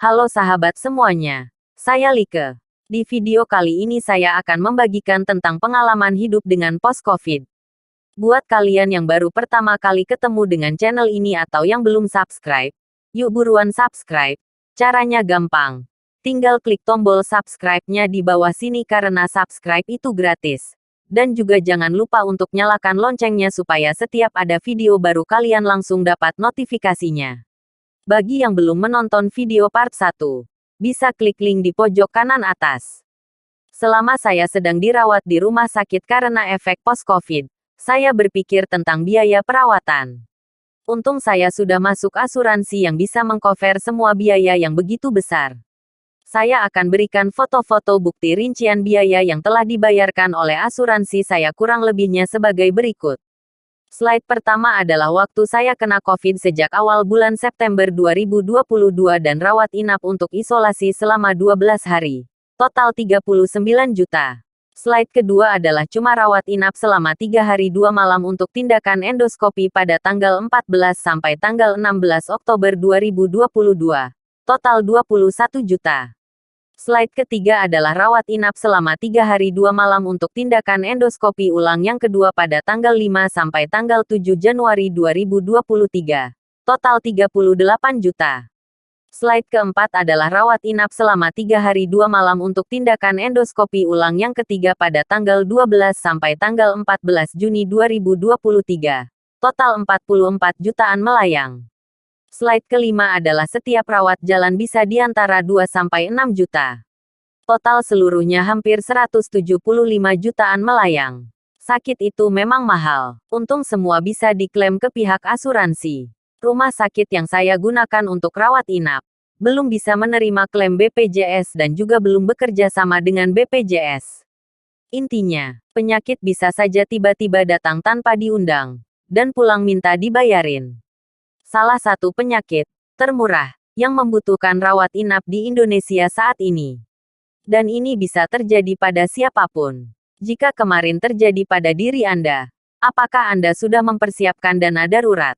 Halo sahabat semuanya, saya Like. Di video kali ini saya akan membagikan tentang pengalaman hidup dengan post-COVID. Buat kalian yang baru pertama kali ketemu dengan channel ini atau yang belum subscribe, yuk buruan subscribe. Caranya gampang. Tinggal klik tombol subscribe-nya di bawah sini karena subscribe itu gratis. Dan juga jangan lupa untuk nyalakan loncengnya supaya setiap ada video baru kalian langsung dapat notifikasinya. Bagi yang belum menonton video part 1, bisa klik link di pojok kanan atas. Selama saya sedang dirawat di rumah sakit karena efek post-COVID, saya berpikir tentang biaya perawatan. Untung saya sudah masuk asuransi yang bisa mengcover semua biaya yang begitu besar. Saya akan berikan foto-foto bukti rincian biaya yang telah dibayarkan oleh asuransi saya kurang lebihnya sebagai berikut. Slide pertama adalah waktu saya kena COVID sejak awal bulan September 2022 dan rawat inap untuk isolasi selama 12 hari. Total 39 juta. Slide kedua adalah cuma rawat inap selama 3 hari 2 malam untuk tindakan endoskopi pada tanggal 14 sampai tanggal 16 Oktober 2022. Total 21 juta. Slide ketiga adalah rawat inap selama 3 hari 2 malam untuk tindakan endoskopi ulang yang kedua pada tanggal 5 sampai tanggal 7 Januari 2023. Total 38 juta. Slide keempat adalah rawat inap selama 3 hari 2 malam untuk tindakan endoskopi ulang yang ketiga pada tanggal 12 sampai tanggal 14 Juni 2023. Total 44 jutaan melayang. Slide kelima adalah setiap rawat jalan bisa di antara 2 sampai 6 juta. Total seluruhnya hampir 175 jutaan melayang. Sakit itu memang mahal. Untung semua bisa diklaim ke pihak asuransi. Rumah sakit yang saya gunakan untuk rawat inap belum bisa menerima klaim BPJS dan juga belum bekerja sama dengan BPJS. Intinya, penyakit bisa saja tiba-tiba datang tanpa diundang dan pulang minta dibayarin. Salah satu penyakit termurah yang membutuhkan rawat inap di Indonesia saat ini. Dan ini bisa terjadi pada siapapun. Jika kemarin terjadi pada diri Anda, apakah Anda sudah mempersiapkan dana darurat?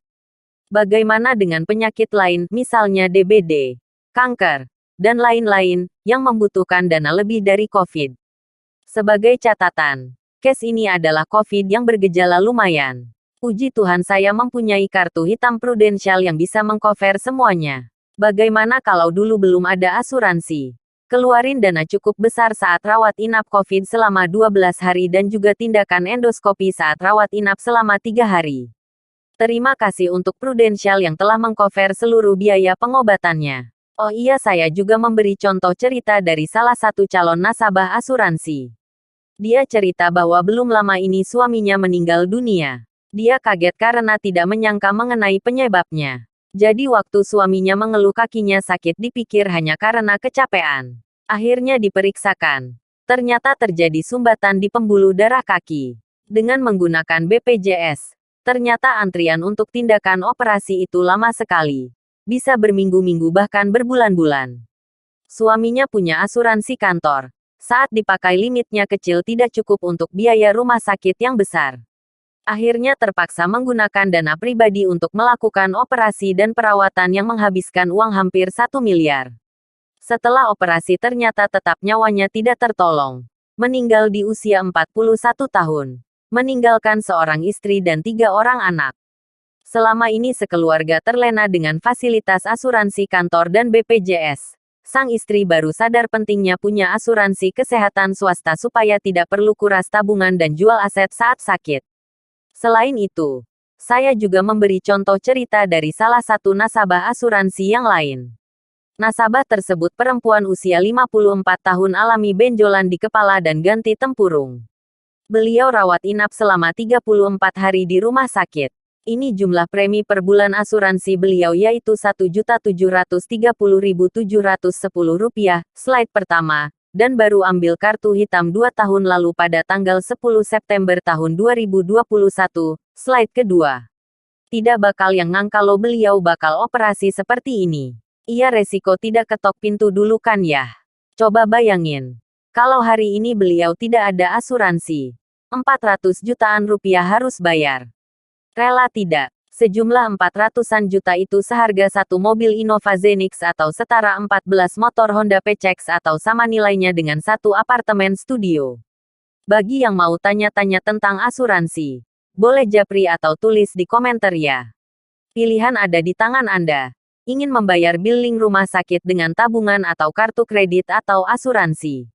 Bagaimana dengan penyakit lain, misalnya DBD, kanker, dan lain-lain, yang membutuhkan dana lebih dari COVID? Sebagai catatan, case ini adalah COVID yang bergejala lumayan. Puji Tuhan saya mempunyai kartu hitam prudensial yang bisa mengcover semuanya. Bagaimana kalau dulu belum ada asuransi? Keluarin dana cukup besar saat rawat inap COVID selama 12 hari dan juga tindakan endoskopi saat rawat inap selama 3 hari. Terima kasih untuk prudensial yang telah mengcover seluruh biaya pengobatannya. Oh iya, saya juga memberi contoh cerita dari salah satu calon nasabah asuransi. Dia cerita bahwa belum lama ini suaminya meninggal dunia. Dia kaget karena tidak menyangka mengenai penyebabnya. Jadi waktu suaminya mengeluh kakinya sakit dipikir hanya karena kecapean. Akhirnya diperiksakan. Ternyata terjadi sumbatan di pembuluh darah kaki. Dengan menggunakan BPJS, ternyata antrian untuk tindakan operasi itu lama sekali. Bisa berminggu-minggu bahkan berbulan-bulan. Suaminya punya asuransi kantor. Saat dipakai limitnya kecil tidak cukup untuk biaya rumah sakit yang besar. Akhirnya terpaksa menggunakan dana pribadi untuk melakukan operasi dan perawatan yang menghabiskan uang hampir 1 miliar. Setelah operasi ternyata tetap nyawanya tidak tertolong. Meninggal di usia 41 tahun. Meninggalkan seorang istri dan 3 orang anak. Selama ini sekeluarga terlena dengan fasilitas asuransi kantor dan BPJS. Sang istri baru sadar pentingnya punya asuransi kesehatan swasta supaya tidak perlu kuras tabungan dan jual aset saat sakit. Selain itu, saya juga memberi contoh cerita dari salah satu nasabah asuransi yang lain. Nasabah tersebut perempuan usia 54 tahun alami benjolan di kepala dan ganti tempurung. Beliau rawat inap selama 34 hari di rumah sakit. Ini jumlah premi per bulan asuransi beliau yaitu Rp1.730.710. Slide pertama. Dan baru ambil kartu hitam 2 tahun lalu pada tanggal 10 September tahun 2021, slide kedua. Tidak bakal yang kalau beliau bakal operasi seperti ini. Iya, resiko tidak ketok pintu dulu kan ya. Coba bayangin. Kalau hari ini beliau tidak ada asuransi. 400 jutaan rupiah harus bayar. Rela tidak? Sejumlah 400-an juta itu seharga satu mobil Innova Zenix atau setara 14 motor Honda PCX atau sama nilainya dengan satu apartemen studio. Bagi yang mau tanya-tanya tentang asuransi, boleh japri atau tulis di komentar ya. Pilihan ada di tangan Anda. Ingin membayar billing rumah sakit dengan tabungan atau kartu kredit atau asuransi.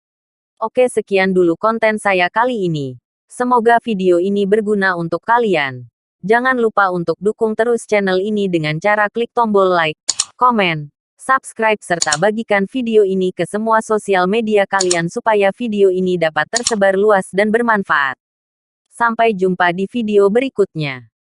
Oke, sekian dulu konten saya kali ini. Semoga video ini berguna untuk kalian. Jangan lupa untuk dukung terus channel ini dengan cara klik tombol like, komen, subscribe serta bagikan video ini ke semua sosial media kalian supaya video ini dapat tersebar luas dan bermanfaat. Sampai jumpa di video berikutnya.